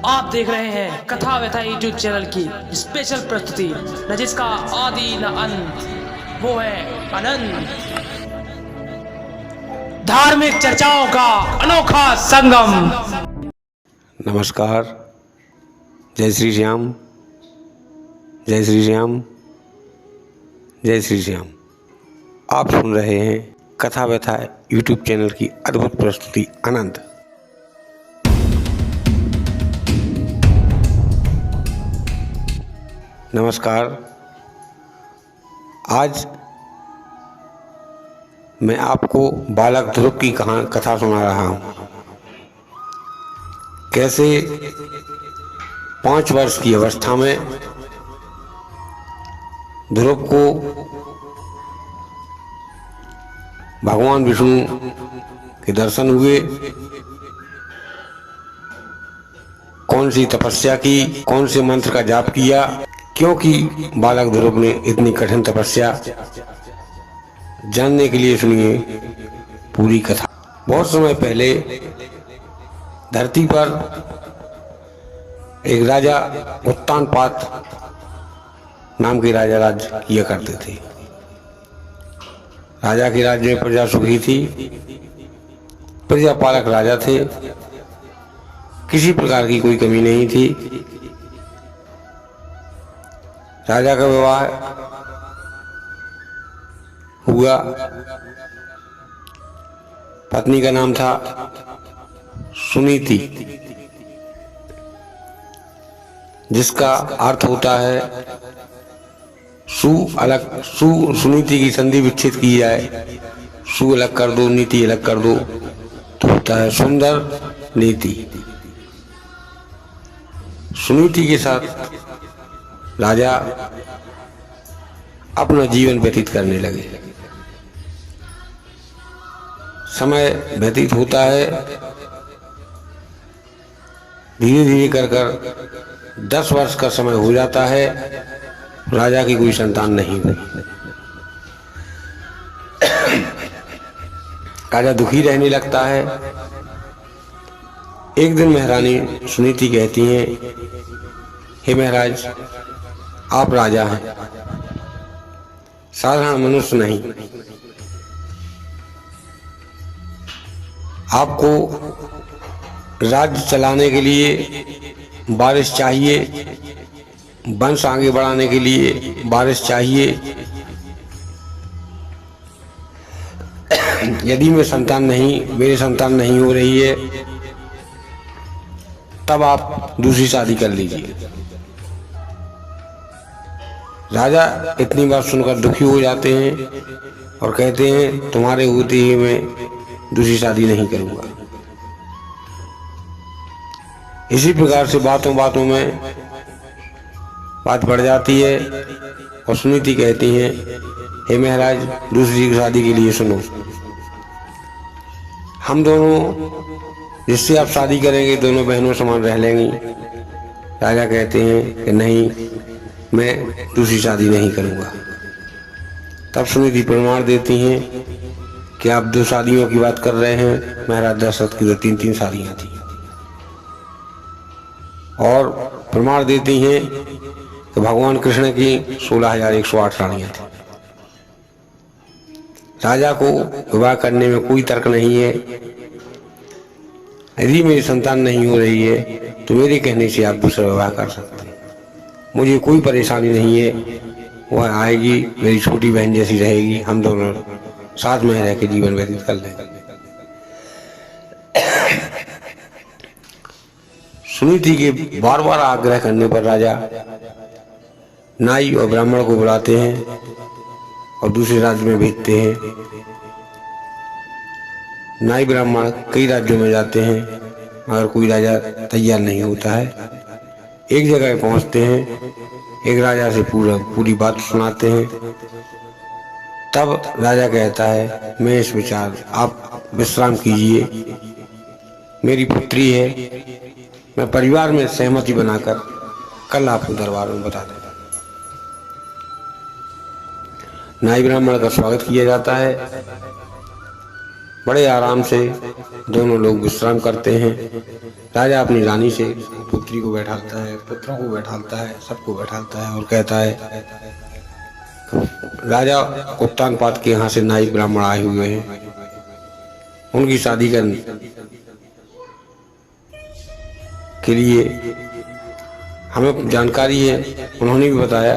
आप देख रहे हैं कथा व्यथा यूट्यूब चैनल की स्पेशल प्रस्तुति, न जिसका आदि न अंत, वो है अनंत। धार्मिक चर्चाओं का अनोखा संगम। नमस्कार। जय श्री श्याम, जय श्री श्याम, जय श्री श्याम। आप सुन रहे हैं कथा व्यथा यूट्यूब चैनल की अद्भुत प्रस्तुति अनंत। नमस्कार। आज मैं आपको बालक ध्रुव की कथा सुना रहा हूँ। कैसे 5 वर्ष की अवस्था में ध्रुव को भगवान विष्णु के दर्शन हुए, कौन सी तपस्या की, कौन से मंत्र का जाप किया, क्योंकि बालक ध्रुव ने इतनी कठिन तपस्या, जानने के लिए सुनिए पूरी कथा। बहुत समय पहले धरती पर एक राजा उत्तानपाद नाम के राजा राज्य किया करते थे। राजा के राज्य में प्रजा सुखी थी, प्रजा पालक राजा थे, किसी प्रकार की कोई कमी नहीं थी। राजा का विवाह हुआ, पत्नी का नाम था सुनीति, जिसका अर्थ होता है सुनीति की संधि विच्छेद की जाए, सु अलग कर दो, नीति अलग कर दो, तो होता है सुंदर नीति। सुनीति के साथ राजा अपना जीवन व्यतीत करने लगे। समय व्यतीत होता है, धीरे धीरे कर 10 वर्ष का समय हो जाता है। राजा की कोई संतान नहीं हुई। राजा दुखी रहने लगता है। एक दिन महारानी सुनीति कहती हैं, हे महाराज, आप राजा हैं, साधारण मनुष्य नहीं। आपको राज्य चलाने के लिए वारिस चाहिए, वंश आगे बढ़ाने के लिए वारिस चाहिए। यदि मेरी संतान नहीं हो रही है, तब आप दूसरी शादी कर लीजिए। राजा इतनी बात सुनकर दुखी हो जाते हैं और कहते हैं, तुम्हारे होते ही मैं दूसरी शादी नहीं करूंगा। इसी प्रकार से बातों बातों में बात बढ़ जाती है और सुनीति कहती हैं, हे महाराज, दूसरी की शादी के लिए सुनो। हम दोनों, जिससे आप शादी करेंगे, दोनों बहनों समान रह लेंगी। राजा कहते हैं कि नहीं, मैं दूसरी शादी नहीं करूंगा। तब सुनीति प्रमाण देती हैं कि आप 2 शादियों की बात कर रहे हैं। महाराज दशरथ की तो 3-3 शादियां थी। और प्रमाण देती हैं कि भगवान कृष्ण की 16,108 रानियां थी। राजा को विवाह करने में कोई तर्क नहीं है। यदि मेरी संतान नहीं हो रही है, तो मेरे कहने से आप दूसरा विवाह कर सकते हैं। मुझे कोई परेशानी नहीं है। वह आएगी, मेरी छोटी बहन जैसी रहेगी, हम दोनों साथ में रह के जीवन व्यतीत कर लेंगे। सुनीति के बार बार आग्रह करने पर राजा नाई और ब्राह्मण को बुलाते हैं और दूसरे राज्य में भेजते हैं। नाई ब्राह्मण कई राज्यों में जाते हैं, मगर कोई राजा तैयार नहीं होता है। एक जगह पहुंचते हैं, एक राजा से पूरी बात सुनाते हैं। तब राजा कहता है, मैं इस विचार, आप विश्राम कीजिए, मेरी पुत्री है, मैं परिवार में सहमति बनाकर कल आपको दरबार में बता देगा। नाई ब्राह्मण का स्वागत किया जाता है। बड़े आराम से दोनों लोग विश्राम करते हैं। राजा अपनी रानी से पुत्री को बैठाता है, पुत्रों को बैठाता है, सबको बैठाता है और कहता है राजा उत्तानपाद के यहाँ से नाई ब्राह्मण आए हुए हैं, उनकी शादी के लिए हमें जानकारी है। उन्होंने भी बताया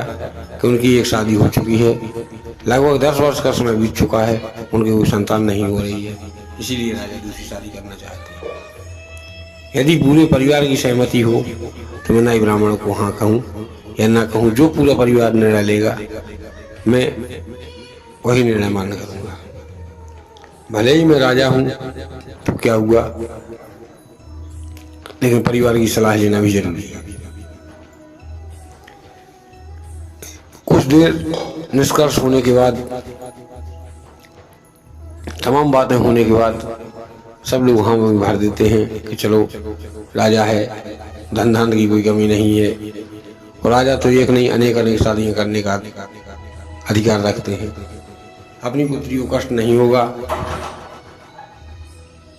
कि उनकी एक शादी हो चुकी है, लगभग 10 वर्ष का समय बीत चुका है, उनकी कोई संतान नहीं हो रही है, इसीलिए राजा दूसरी शादी करना चाहते हैं। यदि पूरे परिवार की सहमति हो तो मैं नाई ब्राह्मण को हाँ कहूँ या ना कहूँ, जो पूरा परिवार निर्णय लेगा मैं वही निर्णय मान्य करूँगा। भले ही मैं राजा हूँ तो क्या हुआ, लेकिन परिवार की सलाह लेना भी जरूरी है। कुछ देर निष्कर्ष होने के बाद, तमाम बातें होने के बाद सब लोग हाँ में भर देते हैं कि चलो राजा है, धन धान की कोई कमी नहीं है, और राजा तो एक नहीं अनेक अनेक शादियां करने का अधिकार रखते हैं, अपनी पुत्री को कष्ट नहीं होगा।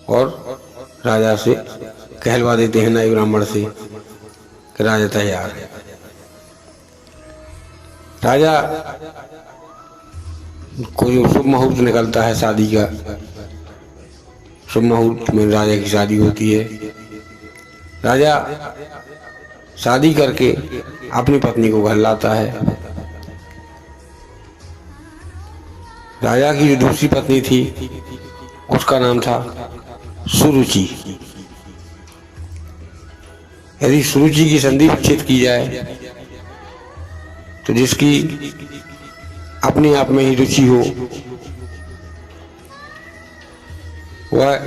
और राजा से कहलवा देते हैं नाई ब्राह्मण से कि राजा तैयार है। राजा को जो शुभ मुहूर्त निकलता है शादी का, शुभ मुहूर्त में राजा की शादी होती है। राजा शादी करके अपनी पत्नी को घर लाता है। राजा की जो दूसरी पत्नी थी उसका नाम था सुरुचि। यदि सुरुचि की संधि विच्छेद की जाए तो जिसकी अपने आप में ही रुचि हो वह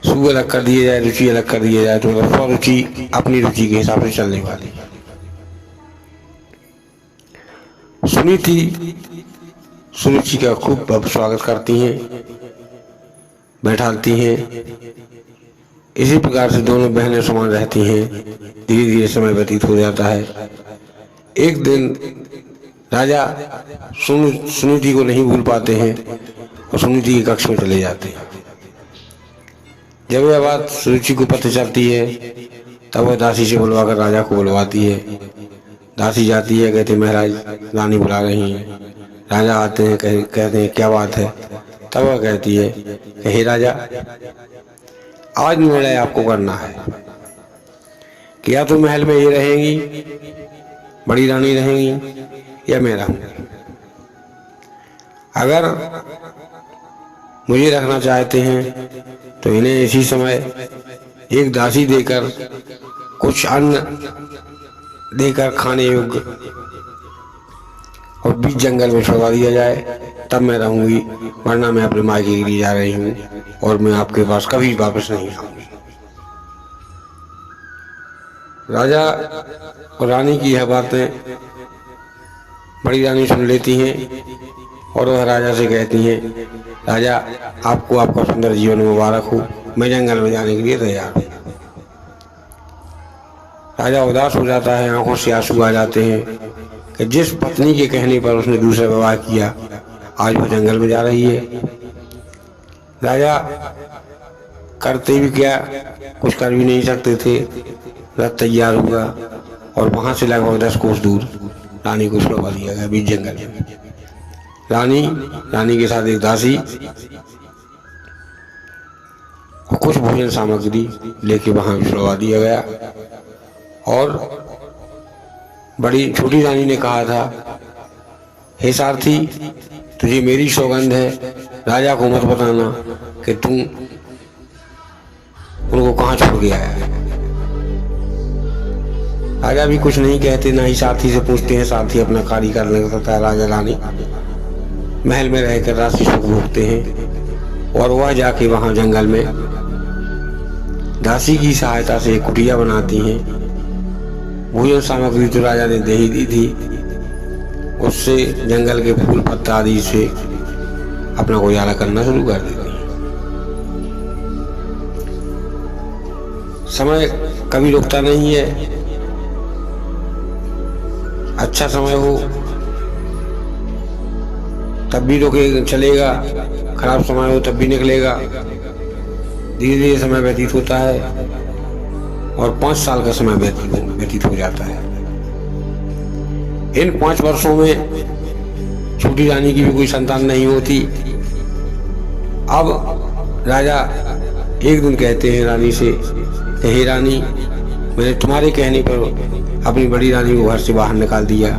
सु अलग कर दिए जाए, रुचि अलग कर दिए जाए, तो मतलब स्वरुचि अपनी रुचि के हिसाब से चलने वाली। सुनीति सुरुचि का खूब स्वागत करती हैं, बैठाती हैं। इसी प्रकार से दोनों बहनें समान रहती हैं। धीरे धीरे समय व्यतीत हो जाता है। एक दिन राजा सुनीति को नहीं भूल पाते हैं और सुनीति के कक्ष में चले जाते हैं। जब यह बात सुरुचि को पता चलती है तब वह दासी से बुलवाकर राजा को बुलवाती है। दासी जाती है, कहते महाराज रानी बुला रही हैं। राजा आते हैं, कहते हैं क्या बात है। तब वह कहती है कि हे राजा, आज निर्णय आपको करना है कि या तो महल में ये रहेंगी, बड़ी रानी रहेंगी, या मैं रहूंगी। अगर मुझे रखना चाहते हैं तो इन्हें इसी समय एक दासी देकर, कुछ अन्न देकर खाने योग्य, और बीच जंगल में छोड़ा दिया जाए, तब मैं रहूंगी, वरना मैं अपने मायके के लिए जा रही हूँ और मैं आपके पास कभी वापस नहीं आऊंगी। राजा और रानी की यह बातें बड़ी रानी सुन लेती हैं और वह राजा से कहती हैं, राजा आपको आपका सुंदर जीवन मुबारक हो, मैं जंगल में जाने के लिए तैयार हूँ। राजा उदास हो जाता है, आंखों से आंसू आ जाते हैं कि जिस पत्नी के कहने पर उसने दूसरा विवाह किया, आज वह जंगल में जा रही है। राजा करते भी क्या, कुछ कर भी नहीं सकते थे। रथ तैयार हुआ और वहां से लगभग 10 कोस दूर रानी को छुड़वा दिया गया बीच जंगल में। रानी के साथ एक दासी और कुछ भोजन सामग्री लेके वहां छुड़वा दिया गया। और बड़ी छोटी रानी ने कहा था, हे सारथी, तुझे मेरी सौगंध है, राजा को मत बताना कि तू उनको कहाँ छोड़ गया है। राजा भी कुछ नहीं कहते, ना ही सारथी से पूछते हैं। सारथी अपना कार्य करने लगता है। राजा रानी महल में रहकर राशि सुख भोगते हैं और वह जाके वहां जंगल में दासी की सहायता से एक कुटिया बनाती हैं। भोजन सामग्री तो राजा ने दे ही दी थी, उससे जंगल के फूल पत्ता आदि से अपना गुजारा करना शुरू कर देती हैं। समय कभी रुकता नहीं है। अच्छा समय हो तब भी रुके चलेगा, खराब समय हो तब भी निकलेगा। धीरे धीरे समय व्यतीत होता है और 5 साल का समय व्यतीत हो जाता है। इन 5 वर्षों में छोटी रानी की भी कोई संतान नहीं होती। अब राजा एक दिन कहते हैं रानी से कि हे रानी, मैंने तुम्हारे कहने पर अपनी बड़ी रानी को घर से बाहर निकाल दिया,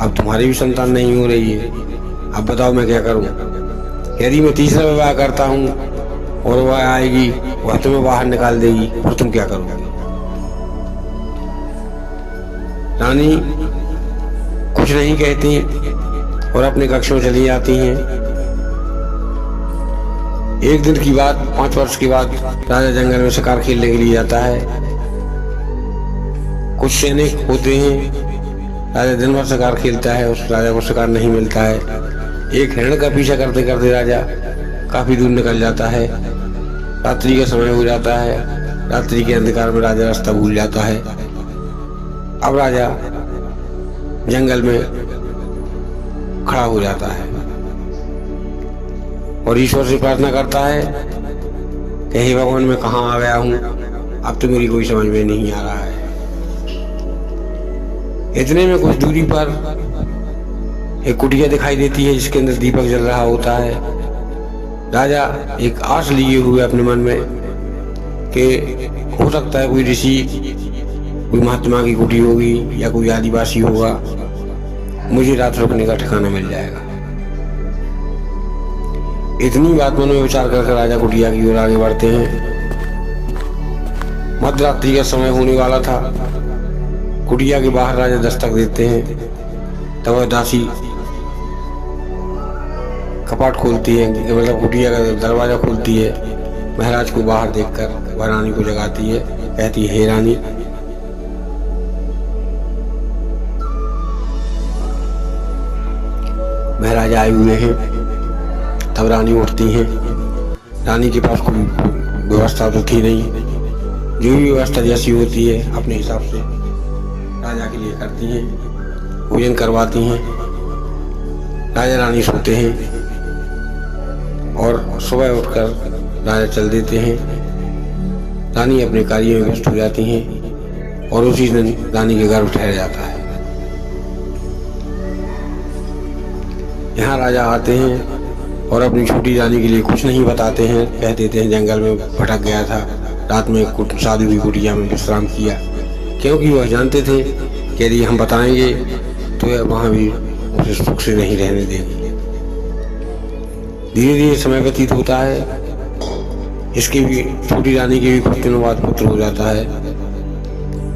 अब तुम्हारी भी संतान नहीं हो रही है, अब बताओ मैं क्या करूं? यदि मैं तीसरा विवाह करता हूं और वह आएगी, वह तुम्हें बाहर निकाल देगी, फिर तुम क्या करोगे? रानी कुछ नहीं कहती और अपने कक्ष में चली जाती हैं। एक दिन की बात, 5 वर्ष के बाद राजा जंगल में शिकार खेलने के लिए जाता है। कुछ सैनिक होते हैं, राजा दिन भर शिकार खेलता है, उस राजा को शिकार नहीं मिलता है। एक हिरण का पीछा करते करते राजा काफी दूर निकल जाता है। रात्रि का समय हो जाता है। रात्रि के अंधकार में राजा रास्ता भूल जाता है। अब राजा जंगल में खड़ा हो जाता है और ईश्वर से प्रार्थना करता है कि हे भगवान, मैं कहाँ आ गया हूँ, अब तो मेरी कोई समझ में नहीं आ रहा है। इतने में कुछ दूरी पर एक कुटिया दिखाई देती है जिसके अंदर दीपक जल रहा होता है। राजा एक आस लिए हुए अपने मन में कि हो सकता है कोई ऋषि, कोई महात्मा की कुटी होगी या कोई आदिवासी होगा, मुझे रात रुकने का ठिकाना मिल जाएगा। इतनी बात मन में विचार करके राजा कुटिया की ओर आगे बढ़ते हैं। मध्यरात्रि का समय होने वाला था। कुटिया के बाहर राजा दस्तक देते हैं, तब वह दासी कपाट खोलती है, मतलब कुटिया का दरवाजा खोलती है। महाराज को बाहर देखकर वह रानी को जगाती है, कहती है हे रानी, महाराज आए हुए हैं। तब रानी उठती हैं। रानी के पास कोई व्यवस्था तो थी नहीं, जो भी व्यवस्था जैसी होती है अपने हिसाब से राजा के लिए करती हैं, भोजन करवाती हैं। राजा रानी सोते हैं और सुबह उठकर राजा चल देते हैं। रानी अपने कार्य में व्यस्त हो जाती हैं और उसी दिन रानी के गर्भ ठहर जाता है। यहाँ राजा आते हैं और अपनी छोटी रानी के लिए कुछ नहीं बताते हैं। कह देते हैं जंगल में भटक गया था, रात में साधु की कुटिया में विश्राम किया, क्योंकि वह जानते थे कि यदि हम बताएंगे तो वह वहाँ भी उसे सुख से नहीं रहने देंगे। धीरे धीरे समय व्यतीत होता है। इसके भी, छोटी रानी के भी कुछ दिनों बाद पुत्र हो जाता है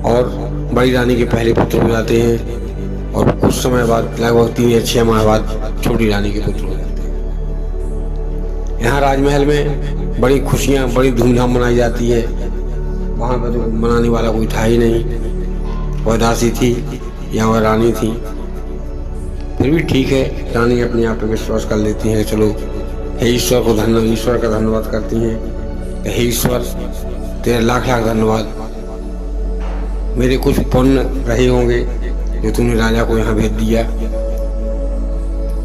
और बड़ी रानी के पहले पुत्र हो जाते हैं और कुछ समय बाद, लगभग 3 या 6 माह बाद छोटी रानी के पुत्र हो जाते हैं। यहाँ राजमहल में बड़ी खुशियाँ, बड़ी धूमधाम मनाई जाती है। वहाँ पर तो मनाने वाला कोई था ही नहीं, वह दासी थी या वह रानी थी। फिर भी ठीक है, रानी अपने आप पे विश्वास कर लेती है। चलो, हे ईश्वर को ईश्वर का धन्यवाद करती हैं। हे ईश्वर, तेरे लाख लाख धन्यवाद, मेरे कुछ पुण्य रहे होंगे जो तुमने राजा को यहाँ भेज दिया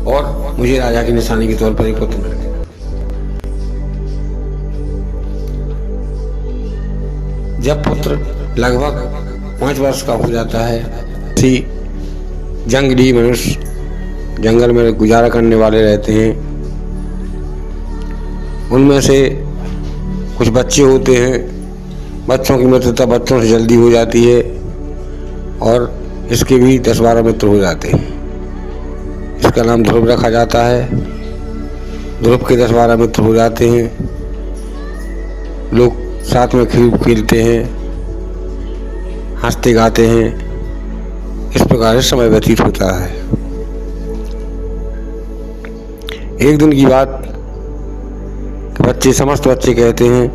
और मुझे राजा की निशानी के तौर पर एक पुत्र मिल गया। जब पुत्र लगभग 5 वर्ष का हो जाता है, थी जंगली मनुष्य जंगल में गुजारा करने वाले रहते हैं। उनमें से कुछ बच्चे होते हैं। बच्चों की मृत्यु बच्चों से जल्दी हो जाती है और इसके भी 10-12 मित्र हो जाते हैं। इसका नाम ध्रुव रखा जाता है। ध्रुव के 10-12 मित्र हो जाते हैं। लोग साथ में खेलते हैं, हंसते गाते हैं। इस प्रकार से समय व्यतीत होता है। एक दिन की बात, समस्त बच्चे कहते हैं,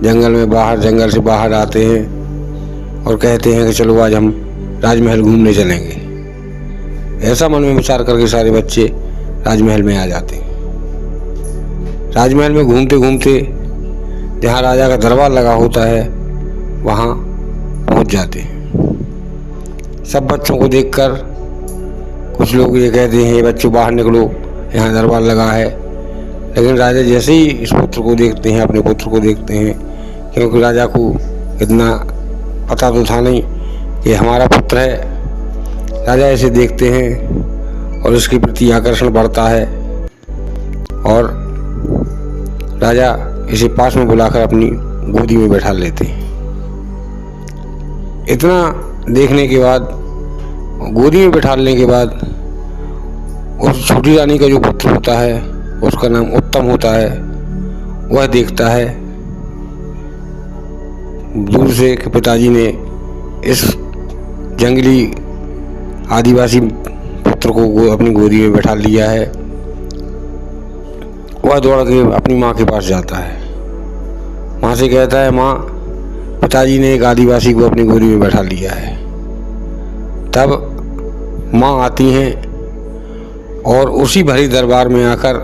जंगल से बाहर आते हैं और कहते हैं कि चलो आज हम राजमहल घूमने चलेंगे। ऐसा मन में विचार करके सारे बच्चे राजमहल में आ जाते हैं। राजमहल में घूमते घूमते जहाँ राजा का दरबार लगा होता है वहाँ पहुँच जाते हैं। सब बच्चों को देखकर कुछ लोग ये कहते हैं, बच्चों बाहर निकलो, यहाँ दरबार लगा है। लेकिन राजा जैसे ही इस पुत्र को देखते हैं, अपने पुत्र को देखते हैं, क्योंकि राजा को इतना पता तो था नहीं कि हमारा पुत्र है, राजा इसे देखते हैं और इसके प्रति आकर्षण बढ़ता है और राजा इसे पास में बुलाकर अपनी गोदी में बैठा लेते हैं। इतना देखने के बाद, गोदी में बैठाने के बाद, उस छोटी रानी का जो पुत्र होता है, उसका नाम उत्तम होता है, वह देखता है दूर से कि पिताजी ने इस जंगली आदिवासी पुत्र को अपनी गोदी में बैठा लिया है। वह दौड़ के अपनी माँ के पास जाता है, माँ से कहता है, माँ, पिताजी ने एक आदिवासी को अपनी गोदी में बैठा लिया है। तब माँ आती हैं और उसी भरी दरबार में आकर,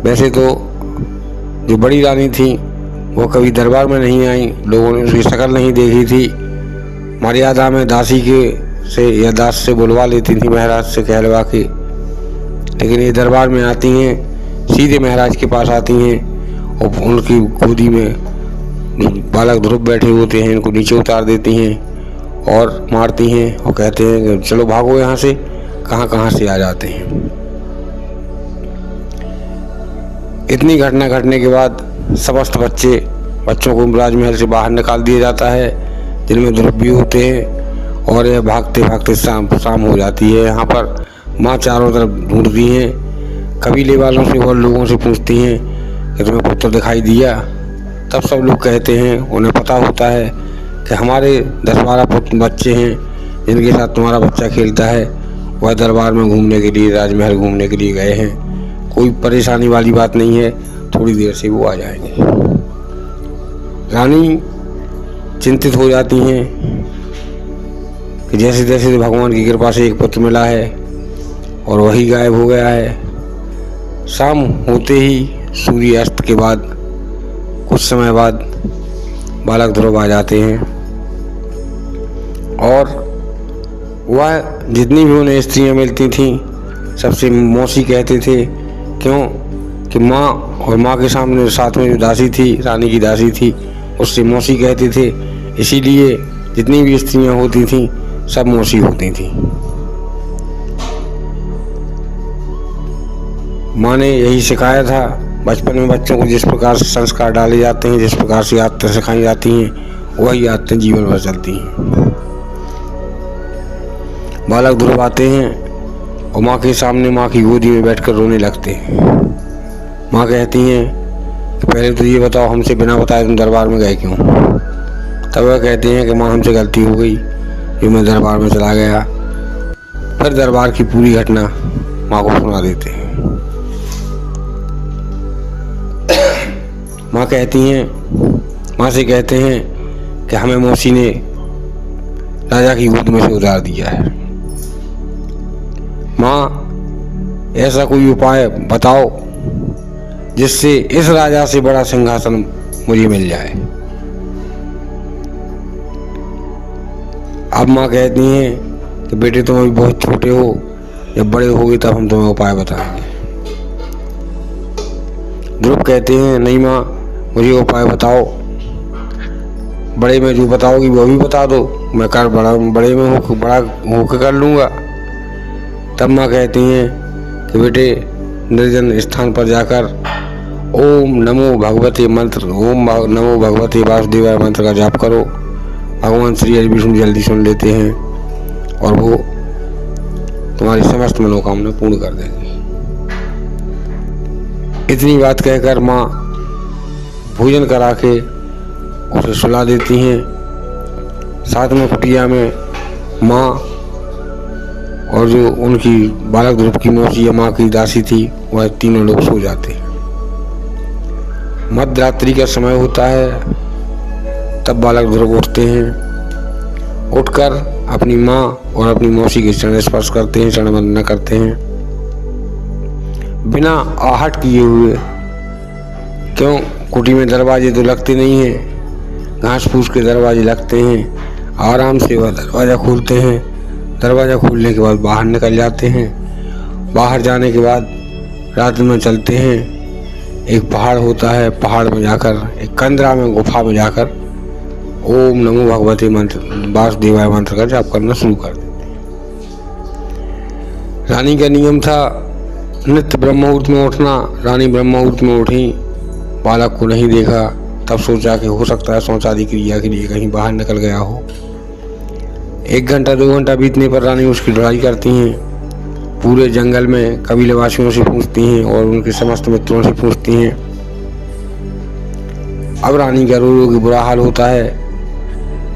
वैसे तो जो बड़ी रानी थी वो कभी दरबार में नहीं आई, लोगों ने उसकी शक्ल नहीं देखी थी, मर्यादा में दासी के से या दास से बुलवा लेती थी, महाराज से कहलवा के। लेकिन ये दरबार में आती हैं, सीधे महाराज के पास आती हैं और उनकी गोदी में बालक ध्रुव बैठे होते हैं, इनको नीचे उतार देती हैं और मारती हैं और कहते हैं कि चलो भागो यहाँ से, कहाँ कहाँ से आ जाते हैं। इतनी घटना घटने के बाद समस्त बच्चों को राजमहल से बाहर निकाल दिया जाता है, जिनमें ध्रुव भी होते हैं और यह भागते भागते शाम हो जाती है। यहाँ पर माँ चारों तरफ ढूंढती हैं, कबीले वालों से और लोगों से पूछती हैं कि तुम्हें पुत्र दिखाई दिया। तब सब लोग कहते हैं, उन्हें पता होता है कि हमारे 10-12 बच्चे हैं जिनके साथ तुम्हारा बच्चा खेलता है, वह दरबार में घूमने के लिए, राजमहल घूमने के लिए गए हैं, कोई परेशानी वाली बात नहीं है, थोड़ी देर से वो आ जाएंगे। रानी चिंतित हो जाती हैं कि जैसे जैसे भगवान की कृपा से एक पुत्र मिला है और वही गायब हो गया है। शाम होते ही सूर्य अस्त के बाद कुछ समय बाद बालक ध्रुव आ जाते हैं और वह जितनी भी उन्हें स्त्रियां मिलती थीं सबसे मौसी कहते थे, क्यों कि माँ और माँ के सामने साथ में जो दासी थी, रानी की दासी थी, उससे मौसी कहते थे, इसीलिए जितनी भी स्त्रियां होती थीं सब मौसी होती थीं। माँ ने यही सिखाया था, बचपन में बच्चों को जिस प्रकार से संस्कार डाले जाते हैं, जिस प्रकार से आदतें सिखाई जाती हैं, वही आदतें जीवन भर चलती हैं। बालक ध्रुव आते हैं और माँ के सामने माँ की गोदी में बैठकर रोने लगते हैं। माँ कहती हैं कि पहले तो ये बताओ, हमसे बिना बताए तुम दरबार में गए क्यों? तब वह कहते हैं कि माँ, हमसे गलती हो गई, जो मैं दरबार में चला गया। फिर दरबार की पूरी घटना माँ को सुना देते हैं। माँ से कहते हैं कि हमें मौसी ने राजा की गोद में से उतार दिया है। माँ, ऐसा कोई उपाय बताओ जिससे इस राजा से बड़ा सिंहासन मुझे मिल जाए। अब माँ कहती हैं कि बेटे तुम अभी बहुत छोटे हो, जब बड़े होगे तब हम तुम्हें उपाय बताएंगे। ध्रुव कहते हैं, नहीं माँ, मुझे उपाय बताओ, बड़े में जो बताओगी वो भी बता दो, मैं कर बड़े में बड़ा होकर कर लूँगा। तब माँ कहती हैं कि बेटे निर्जन स्थान पर जाकर ओम नमो भगवते मंत्र, ओम नमो भगवते वासुदेवाय मंत्र का जाप करो। भगवान श्री हरि विष्णु जल्दी सुन लेते हैं और वो तुम्हारी समस्त मनोकामना पूर्ण कर देंगे। इतनी बात कहकर माँ भोजन करा के उसे सुला देती हैं। साथ में कुटिया में माँ और जो उनकी बालक ध्रुव की मौसी या माँ की दासी थी, वह तीनों लोग सो जाते हैं। मध्य रात्रि का समय होता है, तब बालक ध्रुव उठते हैं। उठकर अपनी माँ और अपनी मौसी के चरण स्पर्श करते हैं, चरण वंदना करते हैं, बिना आहट किए हुए। क्यों? कुटी में दरवाजे तो लगते नहीं हैं, घास फूस के दरवाजे लगते हैं। आराम से वह दरवाज़ा खोलते हैं। दरवाज़ा खोलने के बाद बाहर निकल जाते हैं। बाहर जाने के बाद रात में चलते हैं। एक पहाड़ होता है, पहाड़ में जाकर एक कंदरा में गुफा में जाकर ओम नमो भगवते मंत्र वासुदेवाय मंत्र का जाप करना शुरू कर देते हैं। रानी का नियम था नित्य ब्रह्म मुहूर्त में उठना। रानी ब्रह्म मुहूर्त में उठी, बालक को नहीं देखा, तब सोचा कि हो सकता है शौचादि क्रिया के लिए कहीं बाहर निकल गया हो। 1 घंटा 2 घंटा बीतने पर रानी उसकी ढूंढाई करती हैं। पूरे जंगल में कबीलेवासियों से पूछती हैं और उनके समस्त मित्रों से पूछती हैं। अब रानी का रो रो के बुरा हाल होता है।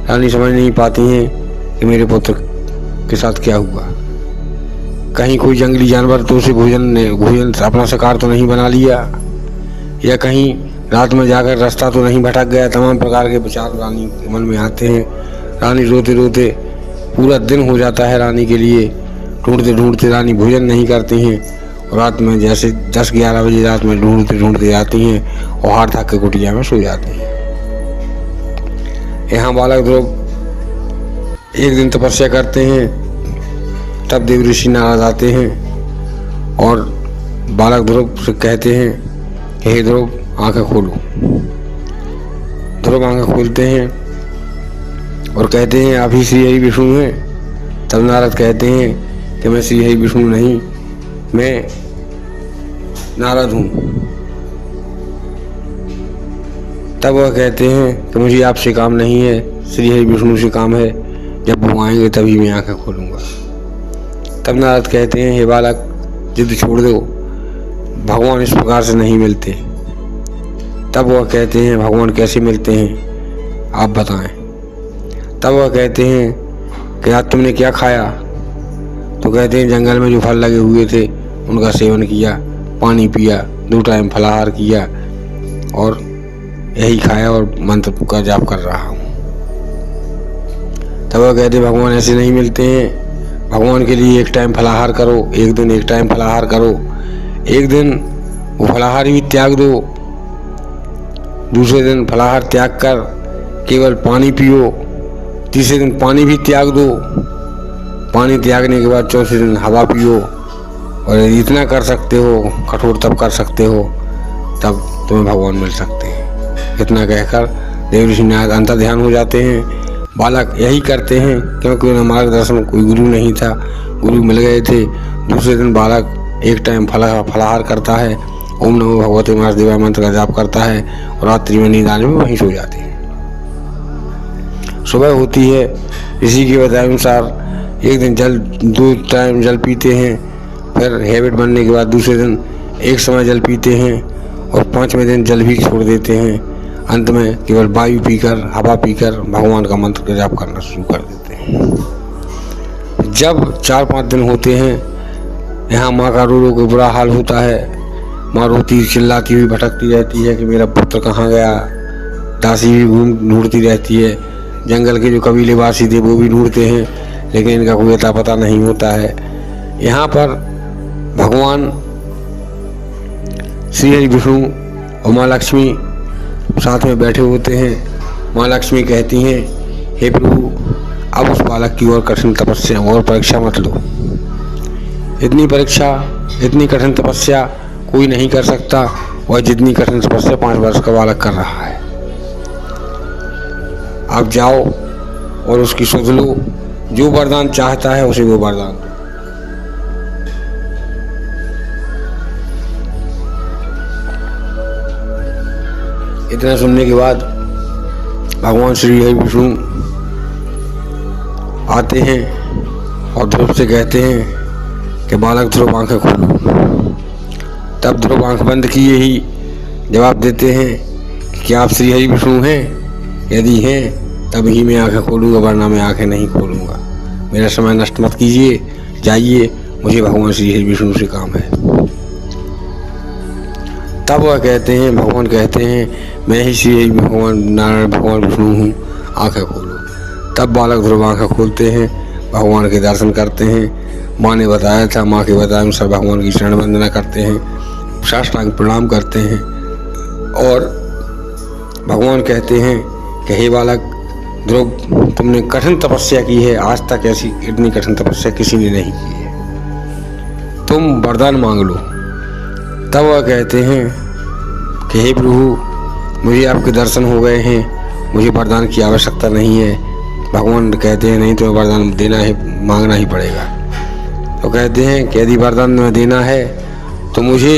रानी समझ नहीं पाती हैं कि मेरे पुत्र के साथ क्या हुआ। कहीं कोई जंगली जानवर तो उसे भोजन अपना शिकार तो नहीं बना लिया, या कहीं रात में जाकर रास्ता तो नहीं भटक गया। तमाम प्रकार के विचार रानी के मन में आते हैं। रानी रोते रोते पूरा दिन हो जाता है रानी के लिए। ढूंढते ढूंढते रानी भोजन नहीं करती हैं और रात में जैसे 10-11 बजे रात में ढूंढते ढूंढते आती हैं और हार थक के कुटिया में सो जाती हैं। यहाँ बालक ध्रुव एक दिन तपस्या करते हैं। तब देव ऋषि नारद आते हैं और बालक ध्रुव से कहते हैं, हे ध्रुव आंखें खोलो। ध्रुव आंखें खोलते हैं और कहते हैं, आप ही श्री हरि विष्णु हैं। तब नारद कहते हैं कि मैं श्री हरि विष्णु नहीं, मैं नारद हूँ। तब वह कहते हैं कि मुझे आपसे काम नहीं है, श्री हरि विष्णु से काम है, जब वो आएंगे तभी मैं आंखें खोलूँगा। तब नारद कहते हैं, हे बालक जिद छोड़ दो, भगवान इस प्रकार से नहीं मिलते। तब वह कहते हैं, भगवान कैसे मिलते हैं आप बताएं। तब वह कहते हैं कि आज तुमने क्या खाया। तो कहते हैं, जंगल में जो फल लगे हुए थे उनका सेवन किया, पानी पिया, 2 टाइम फलाहार किया और यही खाया और मंत्र का जाप कर रहा हूँ। तब वह कहते, भगवान ऐसे नहीं मिलते हैं। भगवान के लिए 1 टाइम फलाहार करो, एक दिन 1 टाइम फलाहार करो, एक दिन वो फलाहार भी त्याग दो, दूसरे दिन फलाहार त्याग कर केवल पानी पियो, तीसरे दिन पानी भी त्याग दो, पानी त्यागने के बाद चौथे दिन हवा पियो, और यदि इतना कर सकते हो, कठोर तप कर सकते हो, तब तुम्हें भगवान मिल सकते हैं। इतना कहकर देव ऋषि नारद अंतर ध्यान हो जाते हैं। बालक यही करते हैं क्योंकि उन्हें मार्गदर्शन कोई गुरु नहीं था, गुरु मिल गए थे। दूसरे दिन बालक 1 टाइम फलाहार करता है, ओम नमो भगवते वासुदेवाय मंत्र का जाप करता है और रात्रि में नींद आने में वहीं सो जाते हैं। सुबह होती है, ऋषि के बताए अनुसार एक दिन 2 टाइम जल पीते हैं, फिर हैबिट बनने के बाद दूसरे दिन एक समय जल पीते हैं और 5वें दिन जल भी छोड़ देते हैं। अंत में केवल वायु पीकर, हवा पीकर भगवान का मंत्र का जाप करना शुरू कर देते हैं। जब 4-5 दिन होते हैं, यहाँ माँ का रो रो के बुरा हाल होता है। माँ रोती चिल्लाती हुई भटकती रहती है कि मेरा पुत्र कहाँ गया। दासी भी ढूंढती रहती है, जंगल के जो कबीलेवासी थे वो भी ढूंढते हैं, लेकिन इनका कोई अता पता नहीं होता है। यहाँ पर भगवान श्री हरि विष्णु और माँ लक्ष्मी साथ में बैठे होते हैं। माँ लक्ष्मी कहती हैं, हे प्रभु अब उस बालक की और कठिन तपस्या और परीक्षा मत लो। इतनी कठिन तपस्या कोई नहीं कर सकता, और जितनी कठिन तपस्या 5 वर्ष का बालक कर रहा है। आप जाओ और उसकी सुध लो, जो वरदान चाहता है उसे वो वरदान दो। इतना सुनने के बाद भगवान श्री हरि विष्णु आते हैं और ध्रुव से कहते हैं कि बालक ध्रुव आंखें खोलो। तब ध्रुव आंख बंद किए ही जवाब देते हैं कि क्या आप श्री हरि विष्णु हैं? यदि हैं तब ही मैं आंखें खोलूँगा, वरना मैं आंखें नहीं खोलूँगा। मेरा समय नष्ट मत कीजिए, जाइए, मुझे भगवान श्री हरि विष्णु से काम है। तब वह कहते हैं, भगवान कहते हैं, मैं ही श्री हरि भगवान नारायण भगवान विष्णु हूँ, आंखें खोलो। तब बालक ध्रुव आंखें खोलते हैं, भगवान के दर्शन करते हैं। माँ ने बताया था, माँ के बताए अनुसार भगवान की शरण वंदना करते हैं, साष्टांग प्रणाम करते हैं और भगवान कहते हैं कि हे बालक ध्रुव, तुमने कठिन तपस्या की है, आज तक ऐसी इतनी कठिन तपस्या किसी ने नहीं की है। तुम वरदान मांग लो। तब वह कहते हैं कि हे प्रभु, मुझे आपके दर्शन हो गए हैं, मुझे वरदान की आवश्यकता नहीं है। भगवान कहते हैं नहीं तो वरदान देना है, मांगना ही पड़ेगा। तो कहते हैं कि यदि वरदान में देना है तो मुझे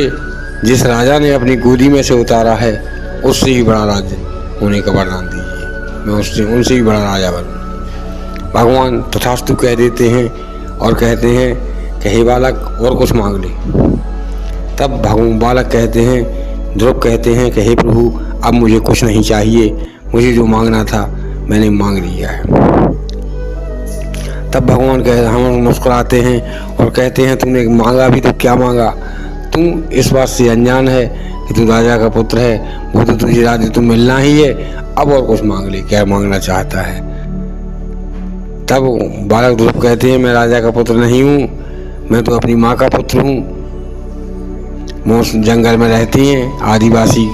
जिस राजा ने अपनी गोदी में से उतारा है उससे ही बड़ा राज्य होने का वरदान दीजिए, मैं उनसे भी बड़ा राजा बनूं। भगवान तथास्तु कह देते हैं और कहते हैं कि हे बालक, और कुछ मांग ले। तब भगवान बालक कहते हैं, ध्रुव कहते हैं कि हे प्रभु, अब मुझे कुछ नहीं चाहिए, मुझे जो मांगना था मैंने मांग लिया है। तब भगवान हम मुस्कुराते हैं और कहते हैं तुमने मांगा भी तो क्या मांगा? तुम इस बात से अनजान है कि तू राजा का पुत्र है, वो तो तुझे राज्य तो मिलना ही है, अब और कुछ मांग ले, क्या मांगना चाहता है? तब बालक ध्रुव कहते हैं मैं राजा का पुत्र नहीं हूँ, मैं तो अपनी माँ का पुत्र हूँ। वो जंगल में रहती हैं, आदिवासी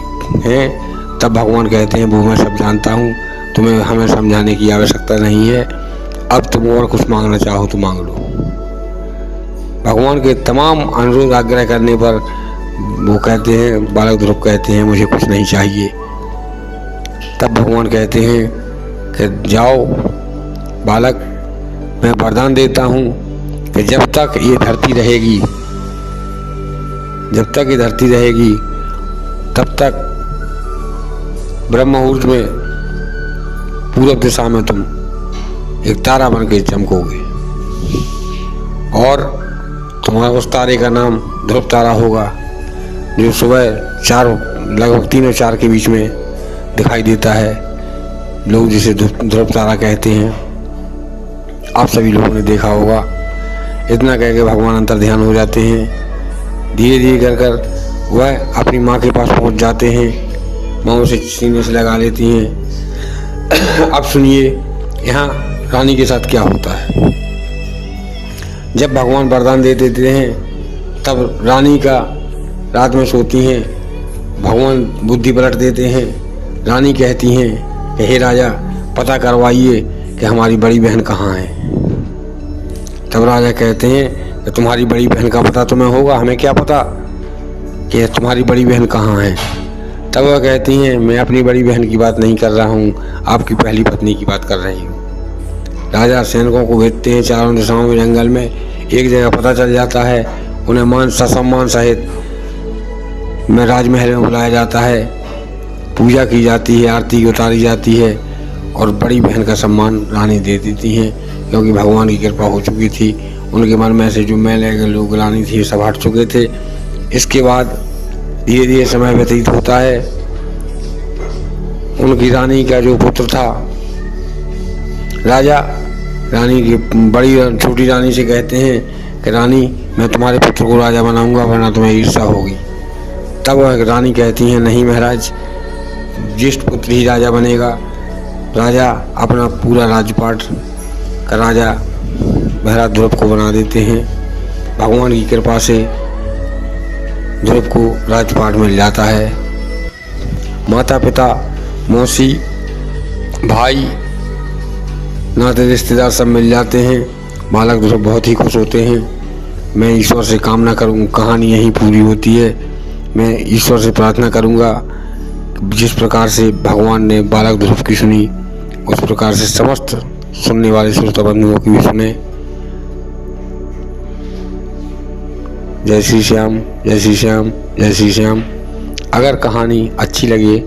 हैं। तब भगवान कहते हैं वो मैं सब जानता हूँ, तुम्हें हमें समझाने की आवश्यकता नहीं है, अब तुम और कुछ मांगना चाहो तो मांग लो। भगवान के तमाम अनुरोध आग्रह करने पर वो कहते हैं, बालक ध्रुव कहते हैं मुझे कुछ नहीं चाहिए। तब भगवान कहते हैं कि जाओ बालक, मैं वरदान देता हूँ कि जब तक ये धरती रहेगी तब तक ब्रह्म मुहूर्त में पूर्व दिशा में तुम एक तारा बन के चमकोगे और तुम्हारा उस तारे का नाम ध्रुव तारा होगा, जो सुबह लगभग 3 और 4 के बीच में दिखाई देता है। लोग जिसे ध्रुव तारा कहते हैं, आप सभी लोगों ने देखा होगा। इतना कह के भगवान अंतर ध्यान हो जाते हैं। धीरे धीरे कर वह अपनी माँ के पास पहुँच जाते हैं, माँ उसे सीने से लगा लेती हैं। अब सुनिए यहाँ रानी के साथ क्या होता है। जब भगवान वरदान दे देते हैं तब रानी का रात में सोती हैं, भगवान बुद्धि पलट देते हैं। रानी कहती हैं कि हे राजा, पता करवाइए कि हमारी बड़ी बहन कहाँ है। तब राजा कहते हैं कि तुम्हारी बड़ी बहन का पता तुम्हें होगा, हमें क्या पता कि तुम्हारी बड़ी बहन कहाँ है। तब वह कहती हैं मैं अपनी बड़ी बहन की बात नहीं कर रहा हूँ, आपकी पहली पत्नी की बात कर रही हूँ। राजा सैनिकों को भेजते हैं चारों दिशाओं में जंगल में। एक जगह पता चल जाता है, उन्हें सम्मान सहित में राजमहल में बुलाया जाता है, पूजा की जाती है, आरती उतारी जाती है और बड़ी बहन का सम्मान रानी दे देती हैं, क्योंकि भगवान की कृपा हो चुकी थी। उनके मन में से जो मैल लोग ग्लानि थी सब हट चुके थे। इसके बाद धीरे धीरे समय व्यतीत होता है। उनकी रानी का जो पुत्र था, राजा रानी की बड़ी छोटी रानी से कहते हैं कि रानी, मैं तुम्हारे पुत्र को राजा बनाऊंगा, वरना तुम्हें ईर्ष्या होगी। तब वह रानी कहती हैं नहीं महाराज, ज्येष्ठ पुत्र ही राजा बनेगा। राजा अपना पूरा राजपाट का राजा महाराज ध्रुव को बना देते हैं। भगवान की कृपा से ध्रुव को राजपाट मिल जाता है। माता पिता, मौसी, भाई, नाते रिश्तेदार सब मिल जाते हैं। बालक ध्रुव बहुत ही खुश होते हैं। मैं ईश्वर से कामना करूँ, कहानी यहीं पूरी होती है। मैं ईश्वर से प्रार्थना करूँगा जिस प्रकार से भगवान ने बालक ध्रुव की सुनी, उस प्रकार से समस्त सुनने वाले श्रोता बंधुओं की भी सुने। जय श्री श्याम, जय श्री श्याम, जय श्री श्याम। अगर कहानी अच्छी लगे,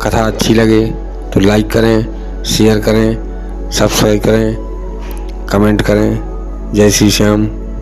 कथा अच्छी लगे तो लाइक करें, शेयर करें, सब्सक्राइब करें, कमेंट करें। जय श्री श्याम।